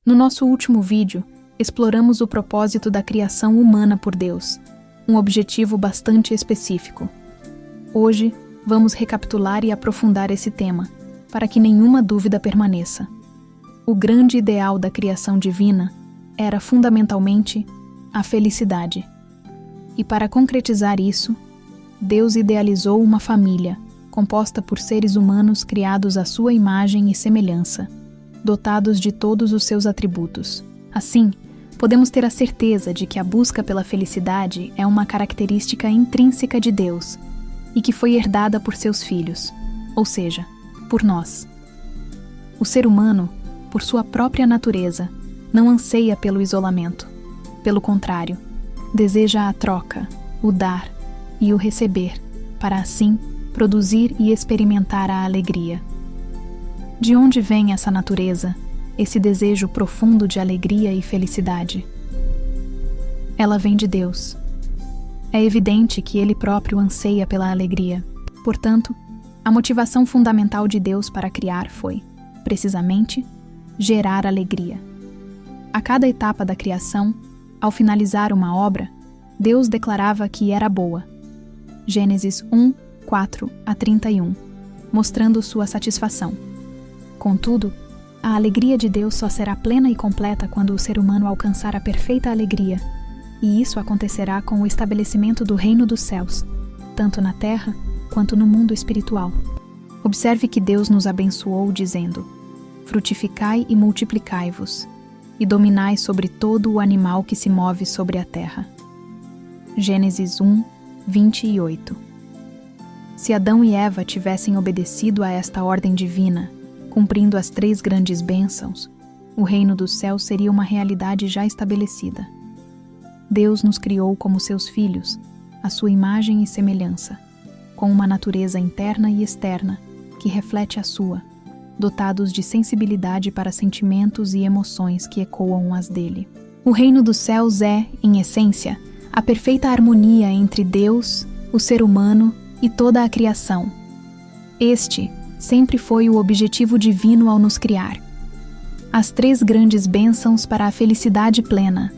No nosso último vídeo, exploramos o propósito da criação humana por Deus, um objetivo bastante específico. Hoje, vamos recapitular e aprofundar esse tema, para que nenhuma dúvida permaneça. O grande ideal da criação divina era fundamentalmente a felicidade. E para concretizar isso, Deus idealizou uma família, composta por seres humanos criados à sua imagem e semelhança, dotados de todos os seus atributos. Assim, podemos ter a certeza de que a busca pela felicidade é uma característica intrínseca de Deus e que foi herdada por seus filhos, ou seja, por nós. O ser humano, por sua própria natureza, não anseia pelo isolamento. Pelo contrário, deseja a troca, o dar e o receber, para assim produzir e experimentar a alegria. De onde vem essa natureza, esse desejo profundo de alegria e felicidade? Ela vem de Deus. É evidente que Ele próprio anseia pela alegria. Portanto, a motivação fundamental de Deus para criar foi, precisamente, gerar alegria. A cada etapa da criação, ao finalizar uma obra, Deus declarava que era boa. Gênesis 1, 4 a 31, mostrando sua satisfação. Contudo, a alegria de Deus só será plena e completa quando o ser humano alcançar a perfeita alegria, e isso acontecerá com o estabelecimento do reino dos céus, tanto na terra quanto no mundo espiritual. Observe que Deus nos abençoou dizendo: frutificai e multiplicai-vos, e dominai sobre todo o animal que se move sobre a terra. Gênesis 1, 28. Se Adão e Eva tivessem obedecido a esta ordem divina, cumprindo as 3 grandes bênçãos, o reino dos céus seria uma realidade já estabelecida. Deus nos criou como seus filhos, à sua imagem e semelhança, com uma natureza interna e externa que reflete a sua, dotados de sensibilidade para sentimentos e emoções que ecoam as dele. O reino dos céus é, em essência, a perfeita harmonia entre Deus, o ser humano e toda a criação. Este sempre foi o objetivo divino ao nos criar. As 3 grandes bênçãos para a felicidade plena.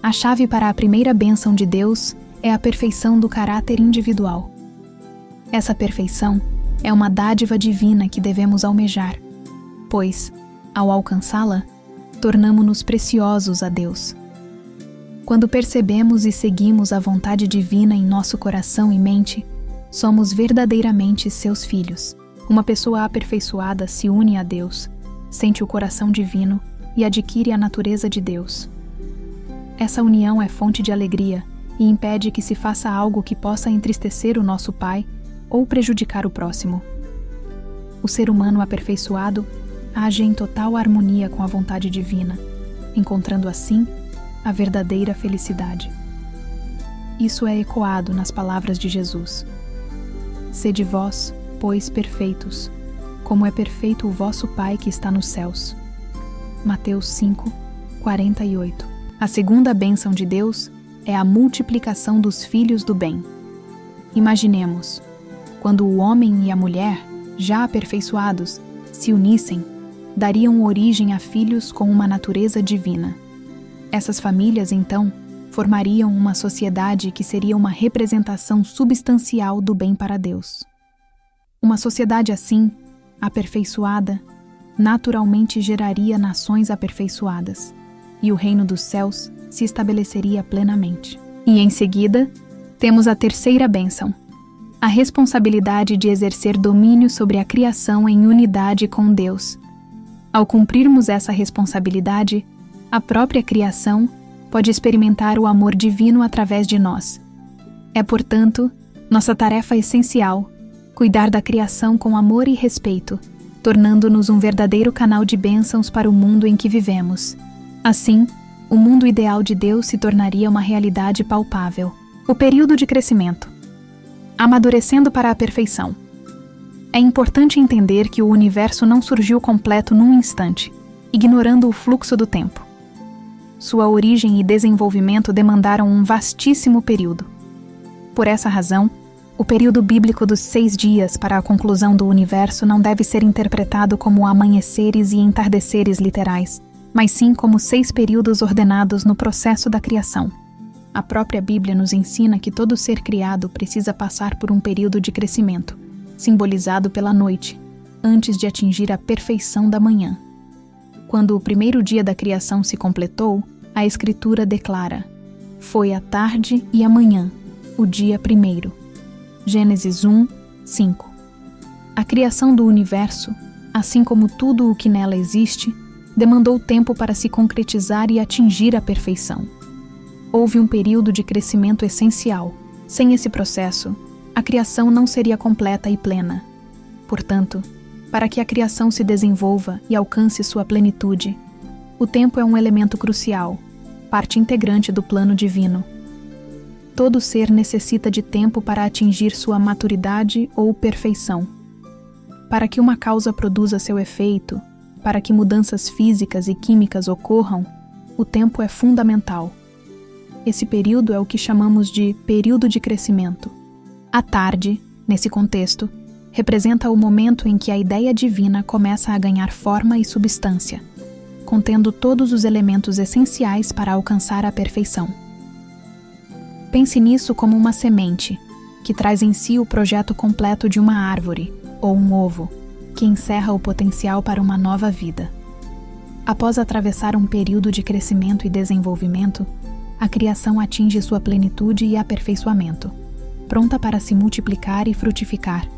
A chave para a primeira bênção de Deus é a perfeição do caráter individual. Essa perfeição é uma dádiva divina que devemos almejar, pois, ao alcançá-la, tornamo-nos preciosos a Deus. Quando percebemos e seguimos a vontade divina em nosso coração e mente, somos verdadeiramente seus filhos. Uma pessoa aperfeiçoada se une a Deus, sente o coração divino e adquire a natureza de Deus. Essa união é fonte de alegria e impede que se faça algo que possa entristecer o nosso Pai ou prejudicar o próximo. O ser humano aperfeiçoado age em total harmonia com a vontade divina, encontrando assim a verdadeira felicidade. Isso é ecoado nas palavras de Jesus: sede vós, pois, perfeitos, como é perfeito o vosso Pai que está nos céus. Mateus 5, 48. A segunda bênção de Deus é a multiplicação dos filhos do bem. Imaginemos, quando o homem e a mulher, já aperfeiçoados, se unissem, dariam origem a filhos com uma natureza divina. Essas famílias, então, formariam uma sociedade que seria uma representação substancial do bem para Deus. Uma sociedade assim, aperfeiçoada, naturalmente geraria nações aperfeiçoadas, e o reino dos céus se estabeleceria plenamente. E em seguida, temos a terceira bênção, a responsabilidade de exercer domínio sobre a criação em unidade com Deus. Ao cumprirmos essa responsabilidade, a própria criação pode experimentar o amor divino através de nós. É, portanto, nossa tarefa essencial cuidar da criação com amor e respeito, tornando-nos um verdadeiro canal de bênçãos para o mundo em que vivemos. Assim, o mundo ideal de Deus se tornaria uma realidade palpável. O período de crescimento. Amadurecendo para a perfeição. É importante entender que o universo não surgiu completo num instante, ignorando o fluxo do tempo. Sua origem e desenvolvimento demandaram um vastíssimo período. Por essa razão, o período bíblico dos 6 dias para a conclusão do universo não deve ser interpretado como amanheceres e entardeceres literais, mas sim como 6 períodos ordenados no processo da criação. A própria Bíblia nos ensina que todo ser criado precisa passar por um período de crescimento, simbolizado pela noite, antes de atingir a perfeição da manhã. Quando o primeiro dia da criação se completou, a Escritura declara: foi a tarde e a manhã, o dia primeiro. Gênesis 1, 5. A criação do universo, assim como tudo o que nela existe, demandou tempo para se concretizar e atingir a perfeição. Houve um período de crescimento essencial. Sem esse processo, a criação não seria completa e plena. Portanto, para que a criação se desenvolva e alcance sua plenitude, o tempo é um elemento crucial, parte integrante do plano divino. Todo ser necessita de tempo para atingir sua maturidade ou perfeição. Para que uma causa produza seu efeito, para que mudanças físicas e químicas ocorram, o tempo é fundamental. Esse período é o que chamamos de período de crescimento. A tarde, nesse contexto, representa o momento em que a ideia divina começa a ganhar forma e substância, contendo todos os elementos essenciais para alcançar a perfeição. Pense nisso como uma semente, que traz em si o projeto completo de uma árvore, ou um ovo, que encerra o potencial para uma nova vida. Após atravessar um período de crescimento e desenvolvimento, a criação atinge sua plenitude e aperfeiçoamento, pronta para se multiplicar e frutificar,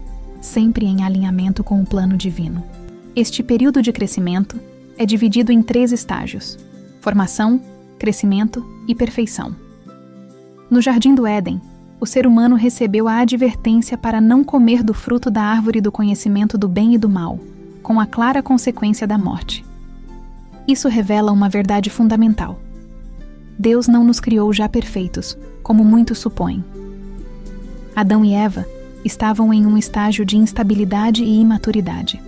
sempre em alinhamento com o plano divino. Este período de crescimento é dividido em 3 estágios: formação, crescimento e perfeição. No Jardim do Éden, o ser humano recebeu a advertência para não comer do fruto da árvore do conhecimento do bem e do mal, com a clara consequência da morte. Isso revela uma verdade fundamental. Deus não nos criou já perfeitos, como muitos supõem. Adão e Eva estavam em um estágio de instabilidade e imaturidade.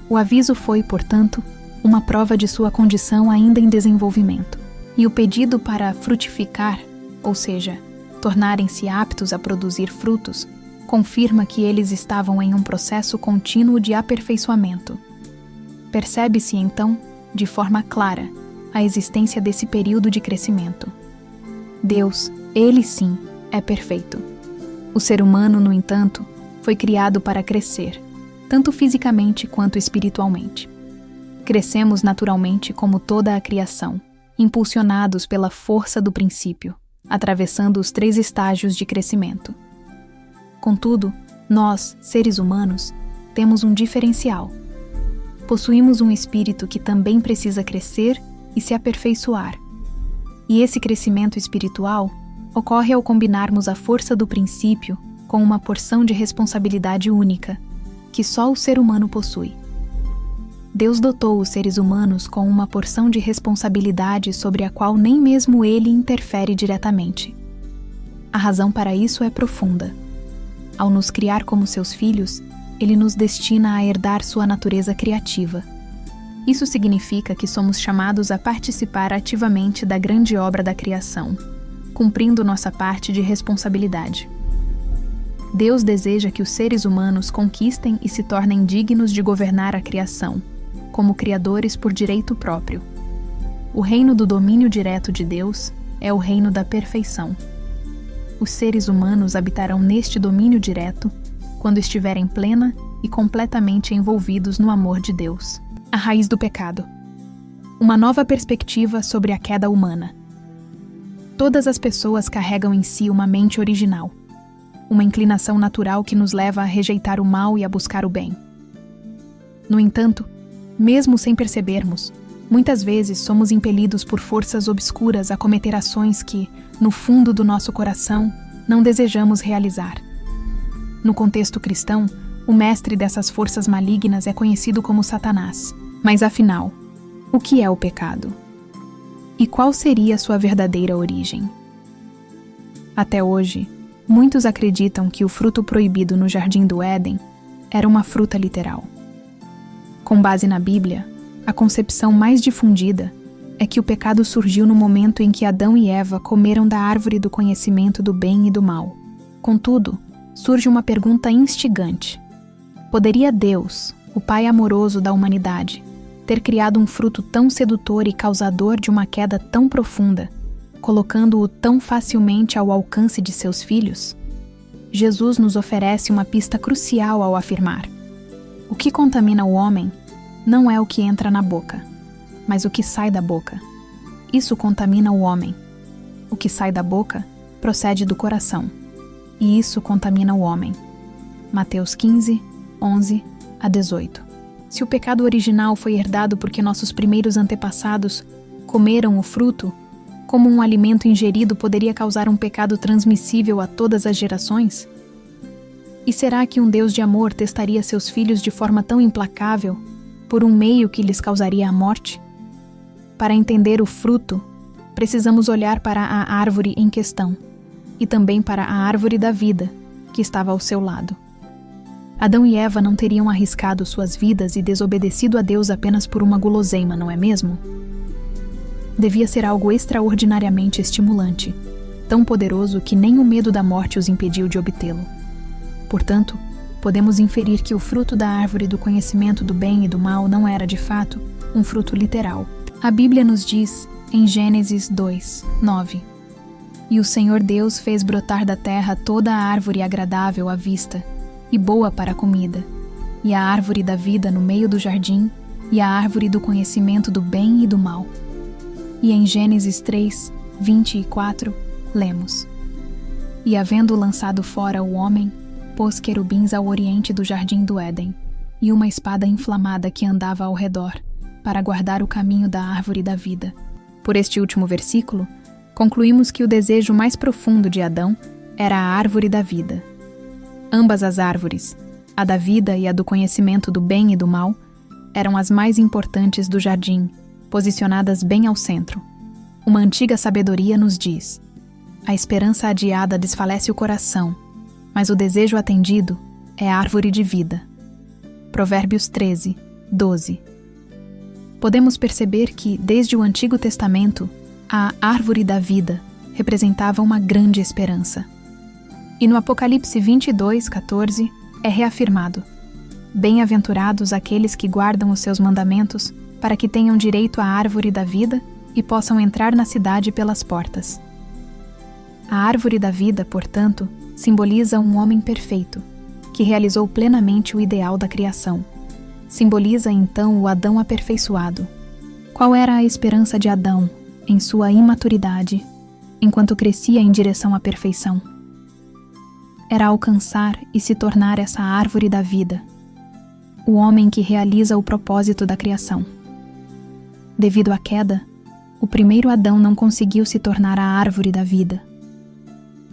O aviso foi, portanto, uma prova de sua condição ainda em desenvolvimento, e o pedido para frutificar, ou seja, tornarem-se aptos a produzir frutos, confirma que eles estavam em um processo contínuo de aperfeiçoamento. Percebe-se, então, de forma clara, a existência desse período de crescimento. Deus, Ele sim, é perfeito. O ser humano, no entanto, foi criado para crescer, tanto fisicamente quanto espiritualmente. Crescemos naturalmente como toda a criação, impulsionados pela força do princípio, atravessando os 3 estágios de crescimento. Contudo, nós, seres humanos, temos um diferencial. Possuímos um espírito que também precisa crescer e se aperfeiçoar. E esse crescimento espiritual ocorre ao combinarmos a força do princípio com uma porção de responsabilidade única, que só o ser humano possui. Deus dotou os seres humanos com uma porção de responsabilidade sobre a qual nem mesmo Ele interfere diretamente. A razão para isso é profunda. Ao nos criar como seus filhos, Ele nos destina a herdar sua natureza criativa. Isso significa que somos chamados a participar ativamente da grande obra da criação, cumprindo nossa parte de responsabilidade. Deus deseja que os seres humanos conquistem e se tornem dignos de governar a criação, como criadores por direito próprio. O reino do domínio direto de Deus é o reino da perfeição. Os seres humanos habitarão neste domínio direto quando estiverem plena e completamente envolvidos no amor de Deus. A raiz do pecado. Uma nova perspectiva sobre a queda humana. Todas as pessoas carregam em si uma mente original, uma inclinação natural que nos leva a rejeitar o mal e a buscar o bem. No entanto, mesmo sem percebermos, muitas vezes somos impelidos por forças obscuras a cometer ações que, no fundo do nosso coração, não desejamos realizar. No contexto cristão, o mestre dessas forças malignas é conhecido como Satanás. Mas afinal, o que é o pecado? E qual seria sua verdadeira origem? Até hoje, muitos acreditam que o fruto proibido no Jardim do Éden era uma fruta literal. Com base na Bíblia, a concepção mais difundida é que o pecado surgiu no momento em que Adão e Eva comeram da árvore do conhecimento do bem e do mal. Contudo, surge uma pergunta instigante. Poderia Deus, o Pai amoroso da humanidade, ter criado um fruto tão sedutor e causador de uma queda tão profunda, colocando-o tão facilmente ao alcance de seus filhos? Jesus nos oferece uma pista crucial ao afirmar: o que contamina o homem não é o que entra na boca, mas o que sai da boca. Isso contamina o homem. O que sai da boca procede do coração, e isso contamina o homem. Mateus 15, 11 a 18. Se o pecado original foi herdado porque nossos primeiros antepassados comeram o fruto, como um alimento ingerido poderia causar um pecado transmissível a todas as gerações? E será que um Deus de amor testaria seus filhos de forma tão implacável por um meio que lhes causaria a morte? Para entender o fruto, precisamos olhar para a árvore em questão e também para a árvore da vida que estava ao seu lado. Adão e Eva não teriam arriscado suas vidas e desobedecido a Deus apenas por uma guloseima, não é mesmo? Devia ser algo extraordinariamente estimulante, tão poderoso que nem o medo da morte os impediu de obtê-lo. Portanto, podemos inferir que o fruto da árvore do conhecimento do bem e do mal não era, de fato, um fruto literal. A Bíblia nos diz, em Gênesis 2, 9: E o Senhor Deus fez brotar da terra toda a árvore agradável à vista e boa para a comida, e a árvore da vida no meio do jardim, e a árvore do conhecimento do bem e do mal. E em Gênesis 3, 24, lemos: E havendo lançado fora o homem, pôs querubins ao oriente do jardim do Éden, e uma espada inflamada que andava ao redor, para guardar o caminho da árvore da vida. Por este último versículo, concluímos que o desejo mais profundo de Adão era a árvore da vida. Ambas as árvores, a da vida e a do conhecimento do bem e do mal, eram as mais importantes do jardim, posicionadas bem ao centro. Uma antiga sabedoria nos diz: a esperança adiada desfalece o coração, mas o desejo atendido é a árvore de vida. Provérbios 13, 12. Podemos perceber que, desde o Antigo Testamento, a árvore da vida representava uma grande esperança. E no Apocalipse 22, 14, é reafirmado: Bem-aventurados aqueles que guardam os seus mandamentos, para que tenham direito à árvore da vida e possam entrar na cidade pelas portas. A árvore da vida, portanto, simboliza um homem perfeito, que realizou plenamente o ideal da criação. Simboliza, então, o Adão aperfeiçoado. Qual era a esperança de Adão, em sua imaturidade, enquanto crescia em direção à perfeição? Era alcançar e se tornar essa árvore da vida, o homem que realiza o propósito da criação. Devido à queda, o primeiro Adão não conseguiu se tornar a árvore da vida.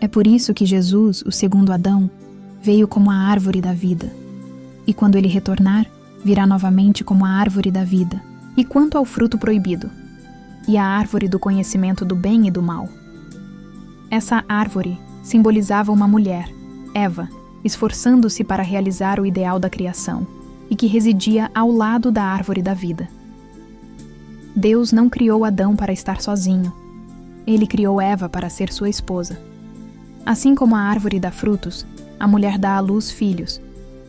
É por isso que Jesus, o segundo Adão, veio como a árvore da vida. E quando ele retornar, virá novamente como a árvore da vida. E quanto ao fruto proibido? E a árvore do conhecimento do bem e do mal? Essa árvore simbolizava uma mulher, Eva, esforçando-se para realizar o ideal da criação, e que residia ao lado da árvore da vida. Deus não criou Adão para estar sozinho. Ele criou Eva para ser sua esposa. Assim como a árvore dá frutos, a mulher dá à luz filhos,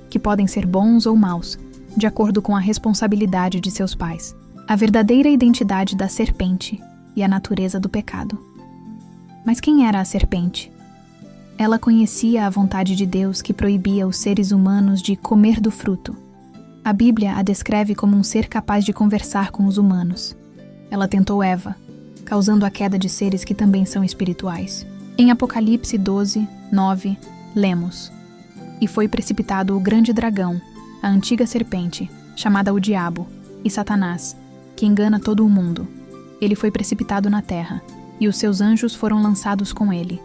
que podem ser bons ou maus, de acordo com a responsabilidade de seus pais, a verdadeira identidade da serpente e a natureza do pecado. Mas quem era a serpente? Ela conhecia a vontade de Deus que proibia os seres humanos de comer do fruto. A Bíblia a descreve como um ser capaz de conversar com os humanos. Ela tentou Eva, causando a queda de seres que também são espirituais. Em Apocalipse 12, 9, lemos: E foi precipitado o grande dragão, a antiga serpente, chamada o Diabo, e Satanás, que engana todo o mundo. Ele foi precipitado na terra, e os seus anjos foram lançados com ele.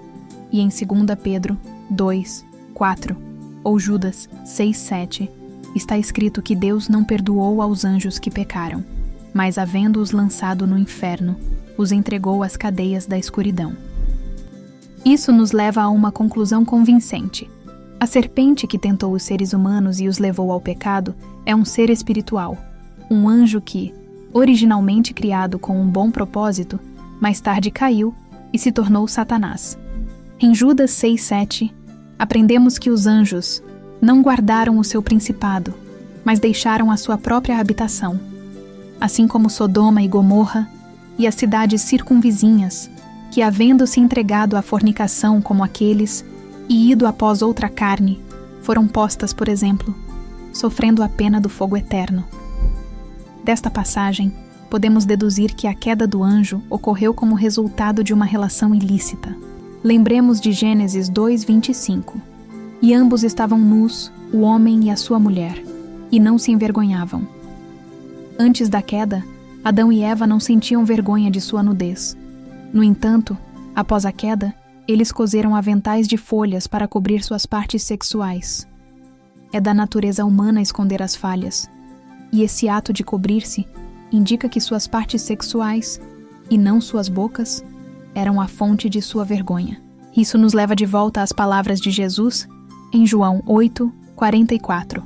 E em 2 Pedro 2, 4, ou Judas 6, 7, está escrito que Deus não perdoou aos anjos que pecaram, mas, havendo-os lançado no inferno, os entregou às cadeias da escuridão. Isso nos leva a uma conclusão convincente. A serpente que tentou os seres humanos e os levou ao pecado é um ser espiritual, um anjo que, originalmente criado com um bom propósito, mais tarde caiu e se tornou Satanás. Em Judas 6,7, aprendemos que os anjos não guardaram o seu principado, mas deixaram a sua própria habitação. assim como Sodoma e Gomorra e as cidades circunvizinhas, que, havendo se entregado à fornicação como aqueles e ido após outra carne, foram postas, por exemplo, sofrendo a pena do fogo eterno. Desta passagem, podemos deduzir que a queda do anjo ocorreu como resultado de uma relação ilícita. Lembremos de Gênesis 2:25. E ambos estavam nus, o homem e a sua mulher, e não se envergonhavam. Antes da queda, Adão e Eva não sentiam vergonha de sua nudez. No entanto, após a queda, eles coseram aventais de folhas para cobrir suas partes sexuais. É da natureza humana esconder as falhas, e esse ato de cobrir-se indica que suas partes sexuais, e não suas bocas, eram a fonte de sua vergonha. Isso nos leva de volta às palavras de Jesus em João 8:44.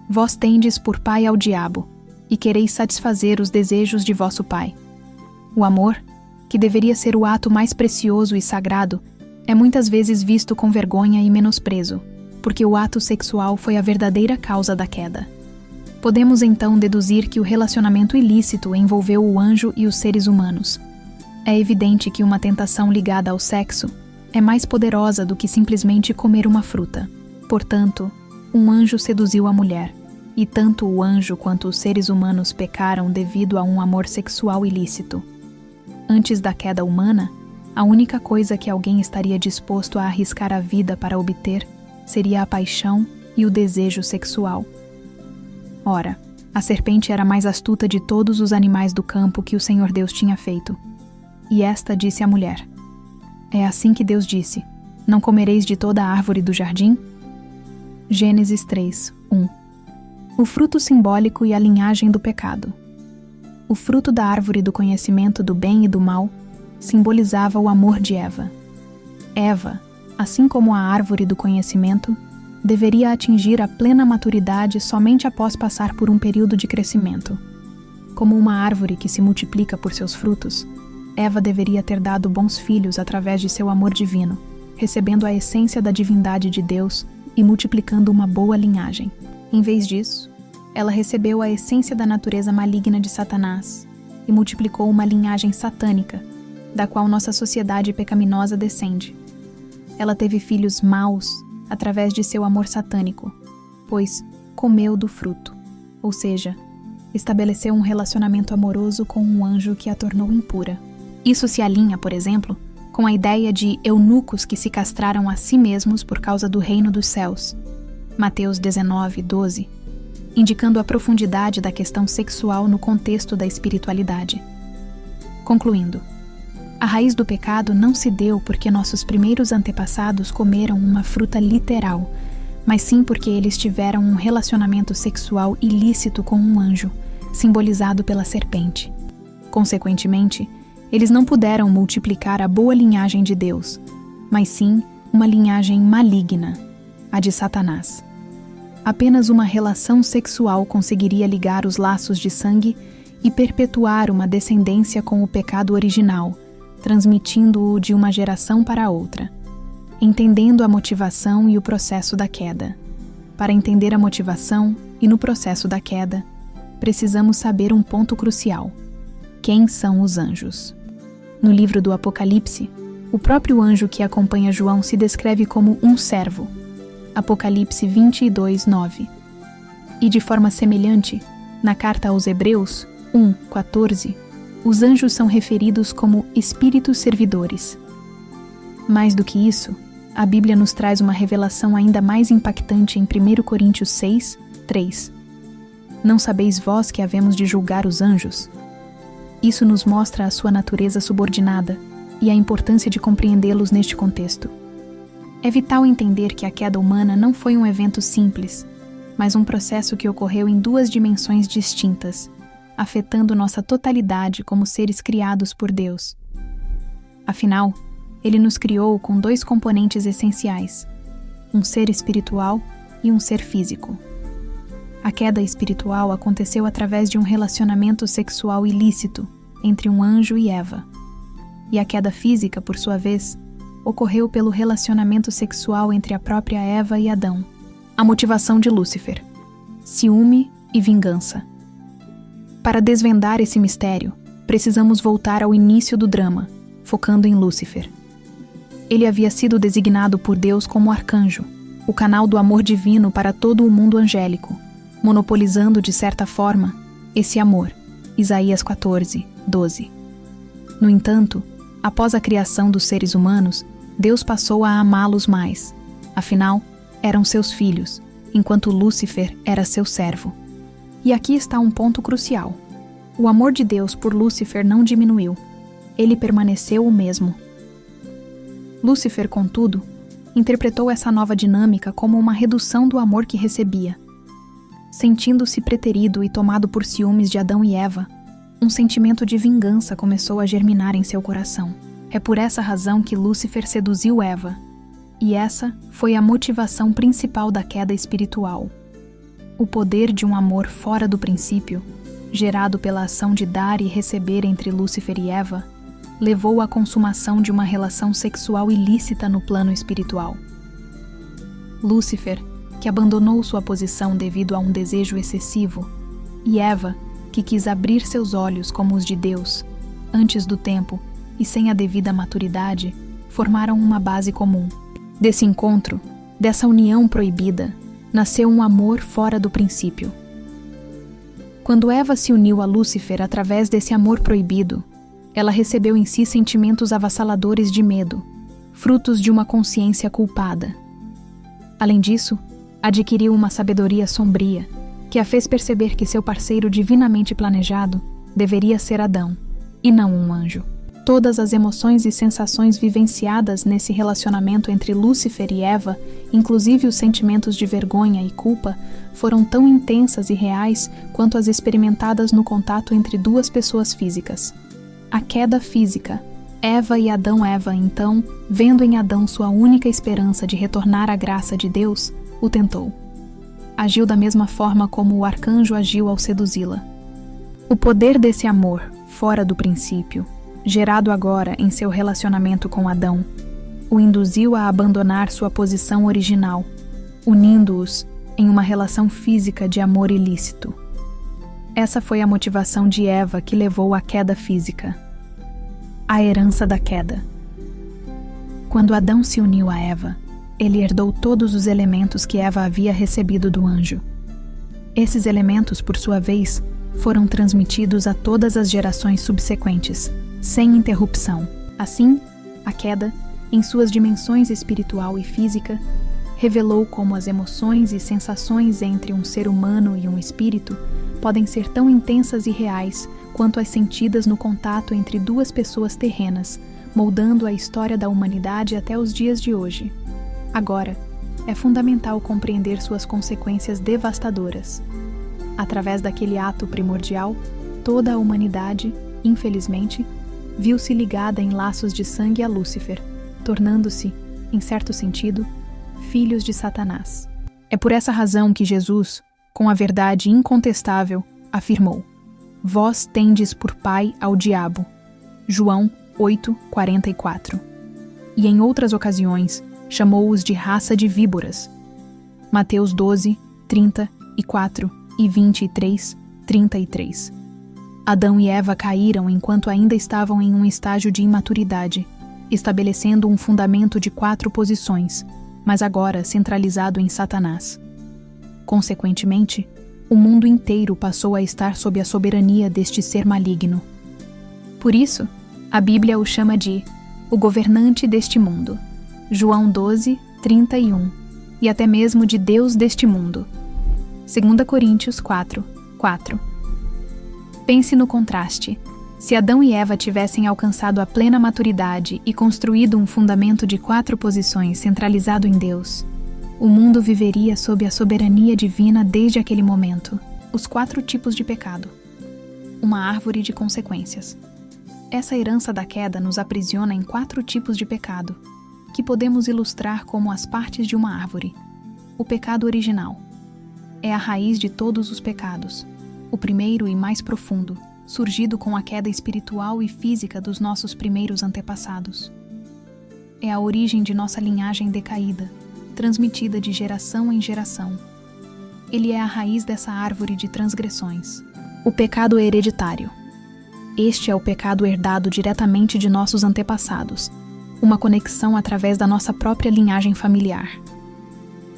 Vós tendes por pai ao diabo, e quereis satisfazer os desejos de vosso pai. O amor, que deveria ser o ato mais precioso e sagrado, é muitas vezes visto com vergonha e menosprezo, porque o ato sexual foi a verdadeira causa da queda. Podemos então deduzir que o relacionamento ilícito envolveu o anjo e os seres humanos. É evidente que uma tentação ligada ao sexo é mais poderosa do que simplesmente comer uma fruta. Portanto, um anjo seduziu a mulher, e tanto o anjo quanto os seres humanos pecaram devido a um amor sexual ilícito. Antes da queda humana, a única coisa que alguém estaria disposto a arriscar a vida para obter seria a paixão e o desejo sexual. Ora, a serpente era a mais astuta de todos os animais do campo que o Senhor Deus tinha feito. E esta disse à mulher: É assim que Deus disse: Não comereis de toda a árvore do jardim? Gênesis 3:1. O fruto simbólico e a linhagem do pecado. O fruto da árvore do conhecimento do bem e do mal simbolizava o amor de Eva. Eva, assim como a árvore do conhecimento, deveria atingir a plena maturidade somente após passar por um período de crescimento. Como uma árvore que se multiplica por seus frutos, Eva deveria ter dado bons filhos através de seu amor divino, recebendo a essência da divindade de Deus e multiplicando uma boa linhagem. Em vez disso, ela recebeu a essência da natureza maligna de Satanás e multiplicou uma linhagem satânica, da qual nossa sociedade pecaminosa descende. Ela teve filhos maus através de seu amor satânico, pois comeu do fruto, ou seja, estabeleceu um relacionamento amoroso com um anjo que a tornou impura. Isso se alinha, por exemplo, com a ideia de eunucos que se castraram a si mesmos por causa do reino dos céus. Mateus 19:12, indicando a profundidade da questão sexual no contexto da espiritualidade. Concluindo, a raiz do pecado não se deu porque nossos primeiros antepassados comeram uma fruta literal, mas sim porque eles tiveram um relacionamento sexual ilícito com um anjo, simbolizado pela serpente. Consequentemente, eles não puderam multiplicar a boa linhagem de Deus, mas sim uma linhagem maligna, a de Satanás. Apenas uma relação sexual conseguiria ligar os laços de sangue e perpetuar uma descendência com o pecado original, transmitindo-o de uma geração para outra, entendendo a motivação e o processo da queda. Para entender a motivação e no processo da queda, precisamos saber um ponto crucial: quem são os anjos? No livro do Apocalipse, o próprio anjo que acompanha João se descreve como um servo. Apocalipse 22:9. E de forma semelhante, na carta aos Hebreus 1:14, os anjos são referidos como espíritos servidores. Mais do que isso, a Bíblia nos traz uma revelação ainda mais impactante em 1 Coríntios 6:3. Não sabeis vós que havemos de julgar os anjos? Isso nos mostra a sua natureza subordinada e a importância de compreendê-los neste contexto. É vital entender que a queda humana não foi um evento simples, mas um processo que ocorreu em duas dimensões distintas, afetando nossa totalidade como seres criados por Deus. Afinal, Ele nos criou com dois componentes essenciais, um ser espiritual e um ser físico. A queda espiritual aconteceu através de um relacionamento sexual ilícito entre um anjo e Eva. E a queda física, por sua vez, ocorreu pelo relacionamento sexual entre a própria Eva e Adão. A motivação de Lúcifer: ciúme e vingança. Para desvendar esse mistério, precisamos voltar ao início do drama, focando em Lúcifer. Ele havia sido designado por Deus como arcanjo, o canal do amor divino para todo o mundo angélico, monopolizando, de certa forma, esse amor. Isaías 14, 12. No entanto, após a criação dos seres humanos, Deus passou a amá-los mais. Afinal, eram seus filhos, enquanto Lúcifer era seu servo. E aqui está um ponto crucial. O amor de Deus por Lúcifer não diminuiu. Ele permaneceu o mesmo. Lúcifer, contudo, interpretou essa nova dinâmica como uma redução do amor que recebia. Sentindo-se preterido e tomado por ciúmes de Adão e Eva, um sentimento de vingança começou a germinar em seu coração. É por essa razão que Lúcifer seduziu Eva. E essa foi a motivação principal da queda espiritual. O poder de um amor fora do princípio, gerado pela ação de dar e receber entre Lúcifer e Eva, levou à consumação de uma relação sexual ilícita no plano espiritual. Lúcifer, que abandonou sua posição devido a um desejo excessivo, e Eva, que quis abrir seus olhos como os de Deus, antes do tempo e sem a devida maturidade, formaram uma base comum. Desse encontro, dessa união proibida, nasceu um amor fora do princípio. Quando Eva se uniu a Lúcifer através desse amor proibido, ela recebeu em si sentimentos avassaladores de medo, frutos de uma consciência culpada. Além disso, adquiriu uma sabedoria sombria, que a fez perceber que seu parceiro divinamente planejado deveria ser Adão, e não um anjo. Todas as emoções e sensações vivenciadas nesse relacionamento entre Lúcifer e Eva, inclusive os sentimentos de vergonha e culpa, foram tão intensas e reais quanto as experimentadas no contato entre duas pessoas físicas. A queda física. Eva e Adão-Eva, então, vendo em Adão sua única esperança de retornar à graça de Deus, o tentou. Agiu da mesma forma como o arcanjo agiu ao seduzi-la. O poder desse amor, fora do princípio, gerado agora em seu relacionamento com Adão, o induziu a abandonar sua posição original, unindo-os em uma relação física de amor ilícito. Essa foi a motivação de Eva que levou à queda física. A herança da queda. Quando Adão se uniu a Eva, ele herdou todos os elementos que Eva havia recebido do anjo. Esses elementos, por sua vez, foram transmitidos a todas as gerações subsequentes, sem interrupção. Assim, a queda, em suas dimensões espiritual e física, revelou como as emoções e sensações entre um ser humano e um espírito podem ser tão intensas e reais quanto as sentidas no contato entre duas pessoas terrenas, moldando a história da humanidade até os dias de hoje. Agora, é fundamental compreender suas consequências devastadoras. Através daquele ato primordial, toda a humanidade, infelizmente, viu-se ligada em laços de sangue a Lúcifer, tornando-se, em certo sentido, filhos de Satanás. É por essa razão que Jesus, com a verdade incontestável, afirmou: Vós tendes por pai ao diabo. João 8:44. E em outras ocasiões, chamou-os de raça de víboras. Mateus 12, 34 e 23, 33. Adão e Eva caíram enquanto ainda estavam em um estágio de imaturidade, estabelecendo um fundamento de 4 posições, mas agora centralizado em Satanás. Consequentemente, o mundo inteiro passou a estar sob a soberania deste ser maligno. Por isso, a Bíblia o chama de o governante deste mundo. João 12, 31, e até mesmo de Deus deste mundo. 2 Coríntios 4, 4. Pense no contraste. Se Adão e Eva tivessem alcançado a plena maturidade e construído um fundamento de 4 posições centralizado em Deus, o mundo viveria sob a soberania divina desde aquele momento. Os 4 tipos de pecado. Uma árvore de consequências. Essa herança da queda nos aprisiona em 4 tipos de pecado, que podemos ilustrar como as partes de uma árvore. O pecado original. É a raiz de todos os pecados. O primeiro e mais profundo, surgido com a queda espiritual e física dos nossos primeiros antepassados. É a origem de nossa linhagem decaída, transmitida de geração em geração. Ele é a raiz dessa árvore de transgressões. O pecado hereditário. Este é o pecado herdado diretamente de nossos antepassados, uma conexão através da nossa própria linhagem familiar.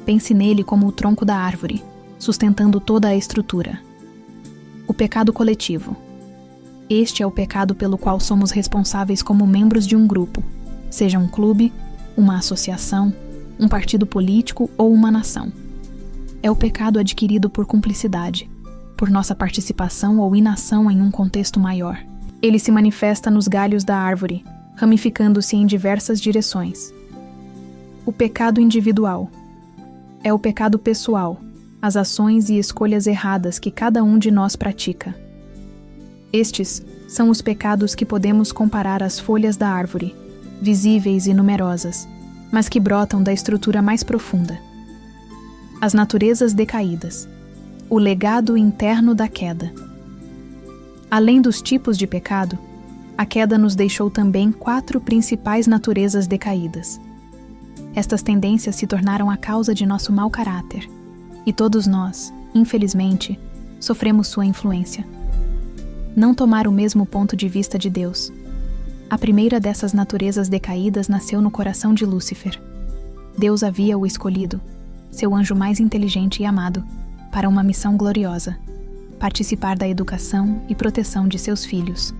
Pense nele como o tronco da árvore, sustentando toda a estrutura. O pecado coletivo. Este é o pecado pelo qual somos responsáveis como membros de um grupo, seja um clube, uma associação, um partido político ou uma nação. É o pecado adquirido por cumplicidade, por nossa participação ou inação em um contexto maior. Ele se manifesta nos galhos da árvore, ramificando-se em diversas direções. O pecado individual. É o pecado pessoal, as ações e escolhas erradas que cada um de nós pratica. Estes são os pecados que podemos comparar às folhas da árvore, visíveis e numerosas, mas que brotam da estrutura mais profunda. As naturezas decaídas. O legado interno da queda. Além dos tipos de pecado, a queda nos deixou também 4 principais naturezas decaídas. Estas tendências se tornaram a causa de nosso mau caráter, e todos nós, infelizmente, sofremos sua influência. Não tomar o mesmo ponto de vista de Deus. A primeira dessas naturezas decaídas nasceu no coração de Lúcifer. Deus havia o escolhido, seu anjo mais inteligente e amado, para uma missão gloriosa: participar da educação e proteção de seus filhos.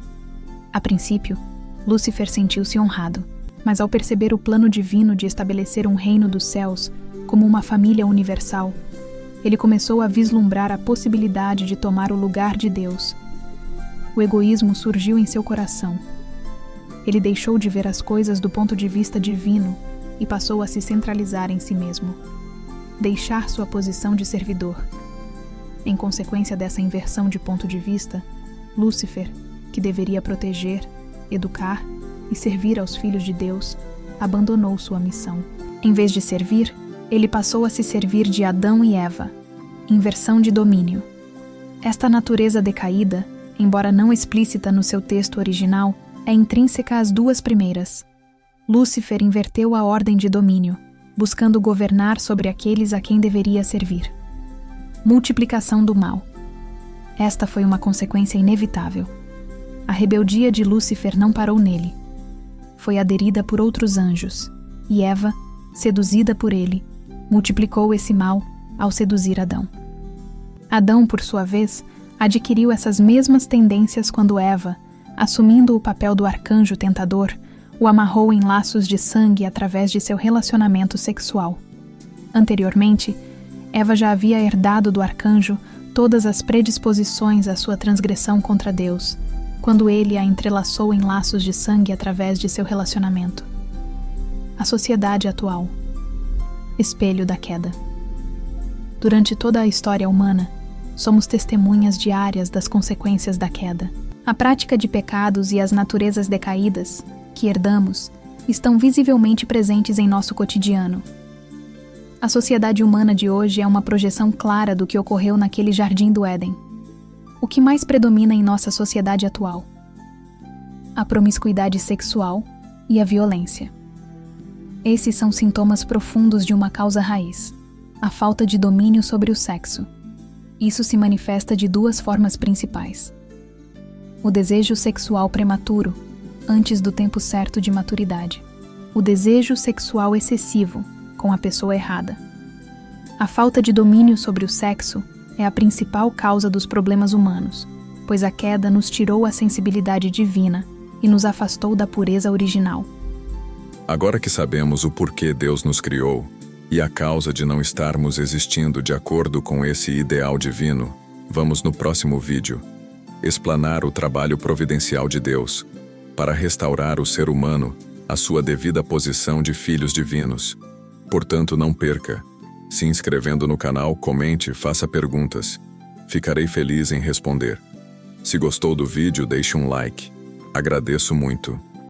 A princípio, Lúcifer sentiu-se honrado, mas ao perceber o plano divino de estabelecer um reino dos céus como uma família universal, ele começou a vislumbrar a possibilidade de tomar o lugar de Deus. O egoísmo surgiu em seu coração. Ele deixou de ver as coisas do ponto de vista divino e passou a se centralizar em si mesmo, deixar sua posição de servidor. Em consequência dessa inversão de ponto de vista, Lúcifer, que deveria proteger, educar e servir aos filhos de Deus, abandonou sua missão. Em vez de servir, ele passou a se servir de Adão e Eva. Inversão de domínio. Esta natureza decaída, embora não explícita no seu texto original, é intrínseca às 2 primeiras. Lúcifer inverteu a ordem de domínio, buscando governar sobre aqueles a quem deveria servir. Multiplicação do mal. Esta foi uma consequência inevitável. A rebeldia de Lúcifer não parou nele. Foi aderida por outros anjos, e Eva, seduzida por ele, multiplicou esse mal ao seduzir Adão. Adão, por sua vez, adquiriu essas mesmas tendências quando Eva, assumindo o papel do arcanjo tentador, o amarrou em laços de sangue através de seu relacionamento sexual. Anteriormente, Eva já havia herdado do arcanjo todas as predisposições à sua transgressão contra Deus, quando ele a entrelaçou em laços de sangue através de seu relacionamento. A sociedade atual. Espelho da queda. Durante toda a história humana, somos testemunhas diárias das consequências da queda. A prática de pecados e as naturezas decaídas, que herdamos, estão visivelmente presentes em nosso cotidiano. A sociedade humana de hoje é uma projeção clara do que ocorreu naquele jardim do Éden. O que mais predomina em nossa sociedade atual? A promiscuidade sexual e a violência. Esses são sintomas profundos de uma causa raiz: a falta de domínio sobre o sexo. Isso se manifesta de 2 formas principais: o desejo sexual prematuro, antes do tempo certo de maturidade; o desejo sexual excessivo, com a pessoa errada. A falta de domínio sobre o sexo é a principal causa dos problemas humanos, pois a queda nos tirou a sensibilidade divina e nos afastou da pureza original. Agora que sabemos o porquê Deus nos criou e a causa de não estarmos existindo de acordo com esse ideal divino, vamos no próximo vídeo explanar o trabalho providencial de Deus para restaurar o ser humano à sua devida posição de filhos divinos. Portanto, não perca. Se inscrevendo no canal, comente, faça perguntas. Ficarei feliz em responder. Se gostou do vídeo, deixe um like. Agradeço muito.